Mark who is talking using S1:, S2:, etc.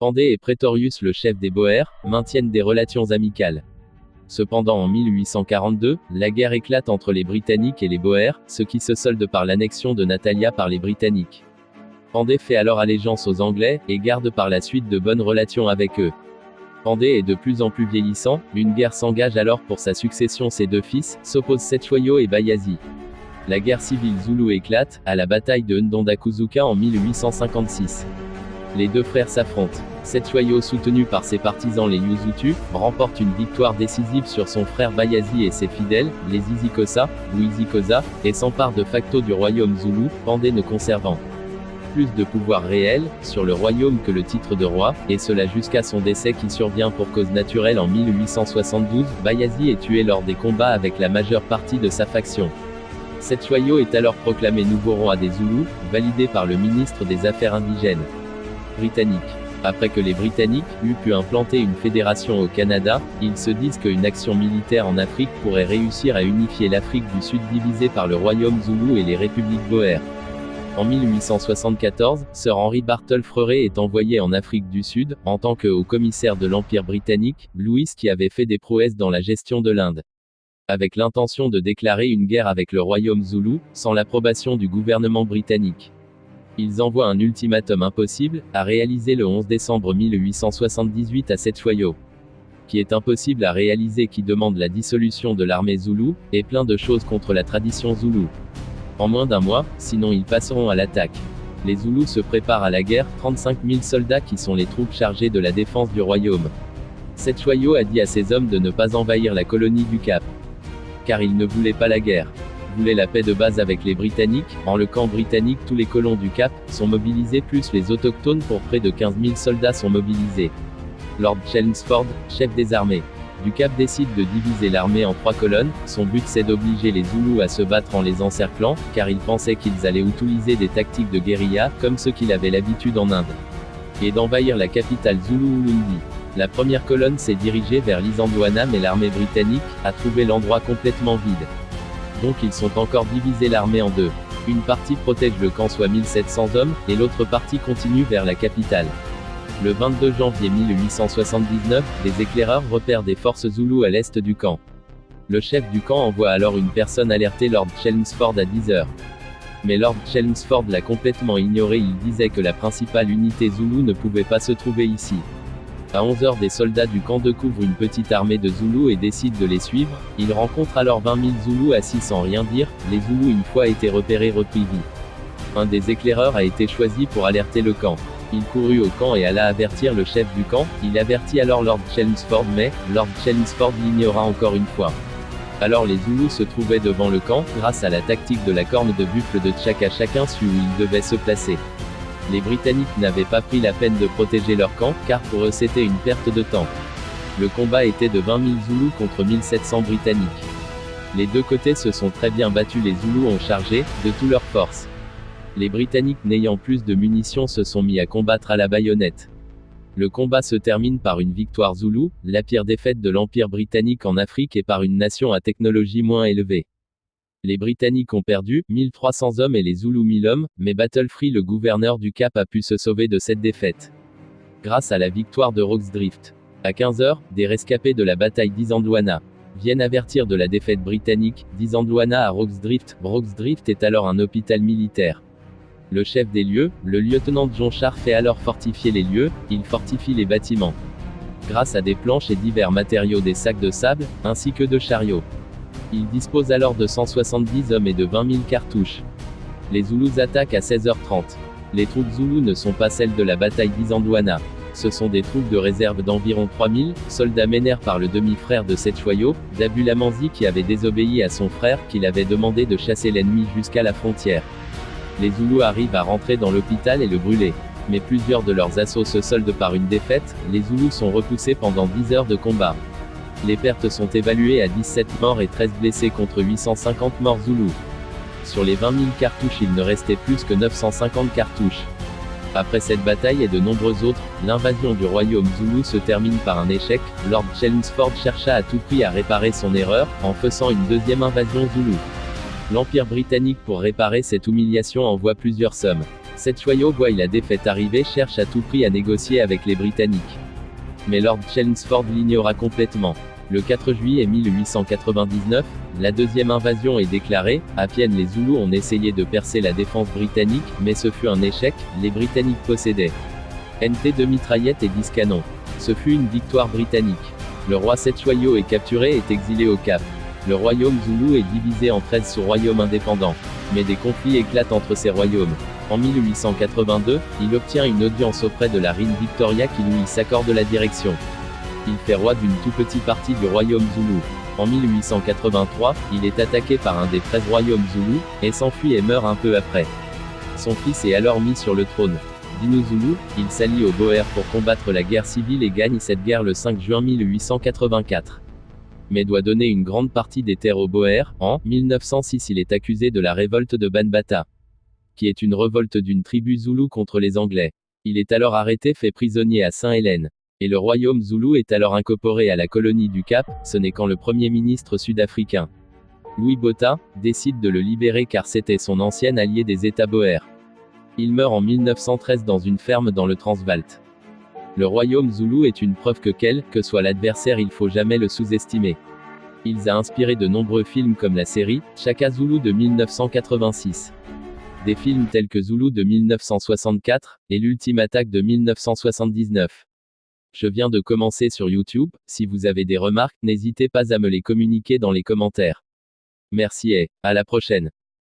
S1: Pandey et Praetorius, le chef des Boers, maintiennent des relations amicales. Cependant en 1842, la guerre éclate entre les Britanniques et les Boers, ce qui se solde par l'annexion de Natalia par les Britanniques. Pandey fait alors allégeance aux Anglais, et garde par la suite de bonnes relations avec eux. Pandey est de plus en plus vieillissant, une guerre s'engage alors pour sa succession. Ses deux fils s'opposent Cetshwayo et Bayazit. La guerre civile zoulou éclate, à la bataille de Ndondakuzuka en 1856. Les deux frères s'affrontent. Cetshwayo, soutenu par ses partisans les Yuzutu, remporte une victoire décisive sur son frère Bayazit et ses fidèles, les Isikosa, ou Isikosa, et s'empare de facto du royaume zoulou, Pandey ne conservant plus de pouvoir réel sur le royaume que le titre de roi, et cela jusqu'à son décès qui survient pour cause naturelle en 1872. Bayazit est tué lors des combats avec la majeure partie de sa faction. Cetshwayo est alors proclamé nouveau roi des Zoulous, validé par le ministre des Affaires indigènes britannique. Après que les Britanniques eurent pu implanter une fédération au Canada, ils se disent qu'une action militaire en Afrique pourrait réussir à unifier l'Afrique du Sud divisée par le royaume zoulou et les républiques Boer. En 1874, Sir Henry Bartle Frere est envoyé en Afrique du Sud, en tant que haut-commissaire de l'Empire britannique, Louis qui avait fait des prouesses dans la gestion de l'Inde, avec l'intention de déclarer une guerre avec le royaume zoulou, sans l'approbation du gouvernement britannique. Ils envoient un ultimatum impossible, à réaliser le 11 décembre 1878 à Cetshwayo, qui est impossible à réaliser, qui demande la dissolution de l'armée zoulou, et plein de choses contre la tradition zoulou. En moins d'un mois, sinon ils passeront à l'attaque. Les Zoulous se préparent à la guerre, 35 000 soldats qui sont les troupes chargées de la défense du royaume. Cetshwayo a dit à ses hommes de ne pas envahir la colonie du Cap, car il ne voulait pas la guerre. Il voulait la paix de base avec les Britanniques. En le camp britannique, tous les colons du Cap sont mobilisés, plus les autochtones, pour près de 15 000 soldats sont mobilisés. Lord Chelmsford, chef des armées du Cap, décide de diviser l'armée en 3 colonnes. Son but c'est d'obliger les Zoulous à se battre en les encerclant, car il pensait qu'ils allaient utiliser des tactiques de guérilla, comme ceux qu'il avait l'habitude en Inde, et d'envahir la capitale zoulou Ulundi. La première colonne s'est dirigée vers l'Isandlwana, mais l'armée britannique a trouvé l'endroit complètement vide. Donc ils sont encore divisés l'armée en deux. Une partie protège le camp, soit 1700 hommes, et l'autre partie continue vers la capitale. Le 22 janvier 1879, des éclaireurs repèrent des forces zoulous à l'est du camp. Le chef du camp envoie alors une personne alerter Lord Chelmsford à 10 h. Mais Lord Chelmsford l'a complètement ignoré, il disait que la principale unité zoulou ne pouvait pas se trouver ici. À 11 h, des soldats du camp découvrent une petite armée de Zoulous et décident de les suivre. Ils rencontrent alors 20 000 Zoulous assis sans rien dire. Les Zoulous, une fois été repérés, repris vie. Un des éclaireurs a été choisi pour alerter le camp. Il courut au camp et alla avertir le chef du camp. Il avertit alors Lord Chelmsford, mais Lord Chelmsford l'ignora encore une fois. Alors les Zoulous se trouvaient devant le camp, grâce à la tactique de la corne de buffle de Tchaka, chacun sut où il devait se placer. Les Britanniques n'avaient pas pris la peine de protéger leur camp, car pour eux c'était une perte de temps. Le combat était de 20 000 Zoulous contre 1700 Britanniques. Les deux côtés se sont très bien battus, les Zoulous ont chargé, de toute leur force. Les Britanniques, n'ayant plus de munitions, se sont mis à combattre à la baïonnette. Le combat se termine par une victoire zoulou, la pire défaite de l'Empire britannique en Afrique, et par une nation à technologie moins élevée. Les Britanniques ont perdu 1300 hommes et les Zoulous 1000 hommes, mais Battlefree, le gouverneur du Cap, a pu se sauver de cette défaite grâce à la victoire de Rokesdrift. À 15 h, des rescapés de la bataille d'Isandlwana viennent avertir de la défaite britannique d'Isandlwana à Rokesdrift. Rokesdrift est alors un hôpital militaire. Le chef des lieux, le lieutenant John Char, fait alors fortifier les lieux. Il fortifie les bâtiments grâce à des planches et divers matériaux, des sacs de sable, ainsi que de chariots. Il dispose alors de 170 hommes et de 20 000 cartouches. Les Zoulous attaquent à 16 h 30. Les troupes Zoulous ne sont pas celles de la bataille d'Isandlwana. Ce sont des troupes de réserve d'environ 3000 soldats menés par le demi-frère de Cetshwayo, Dabulamanzi, qui avait désobéi à son frère, qui l'avait demandé de chasser l'ennemi jusqu'à la frontière. Les Zoulous arrivent à rentrer dans l'hôpital et le brûler. Mais plusieurs de leurs assauts se soldent par une défaite. Les Zoulous sont repoussés pendant 10 heures de combat. Les pertes sont évaluées à 17 morts et 13 blessés contre 850 morts Zoulous. Sur les 20 000 cartouches, il ne restait plus que 950 cartouches. Après cette bataille et de nombreuses autres, l'invasion du royaume zoulou se termine par un échec. Lord Chelmsford chercha à tout prix à réparer son erreur, en faisant une deuxième invasion zoulou. L'Empire britannique, pour réparer cette humiliation, envoie plusieurs sommes. Cetewayo voit la défaite arriver, cherche à tout prix à négocier avec les Britanniques. Mais Lord Chelmsford l'ignora complètement. Le 4 juillet 1899, la deuxième invasion est déclarée. À Pienne, les Zoulous ont essayé de percer la défense britannique, mais ce fut un échec. Les Britanniques possédaient NT de mitraillettes et 10 canons. Ce fut une victoire britannique. Le roi Cetewayo est capturé et est exilé au Cap. Le royaume Zoulou est divisé en 13 sous-royaumes indépendants. Mais des conflits éclatent entre ces royaumes. En 1882, il obtient une audience auprès de la reine Victoria qui lui s'accorde la direction. Il fait roi d'une tout petite partie du royaume Zoulou. En 1883, il est attaqué par un des 13 royaumes Zoulous, et s'enfuit et meurt un peu après. Son fils est alors mis sur le trône. Dinu Zoulou, il s'allie aux Boers pour combattre la guerre civile et gagne cette guerre le 5 juin 1884. Mais doit donner une grande partie des terres aux Boers. En 1906, il est accusé de la révolte de Banbata, qui est une révolte d'une tribu Zoulou contre les Anglais. Il est alors arrêté, fait prisonnier à Saint-Hélène. Et le royaume Zoulou est alors incorporé à la colonie du Cap. Ce n'est quand le premier ministre sud-africain, Louis Botha, décide de le libérer car c'était son ancien allié des États Boers. Il meurt en 1913 dans une ferme dans le Transvaal. Le royaume Zoulou est une preuve que quel que soit l'adversaire, il faut jamais le sous-estimer. Il a inspiré de nombreux films comme la série Chaka Zulu de 1986. Des films tels que Zoulou de 1964 et l'Ultime Attaque de 1979. Je viens de commencer sur YouTube. Si vous avez des remarques, n'hésitez pas à me les communiquer dans les commentaires. Merci et à la prochaine.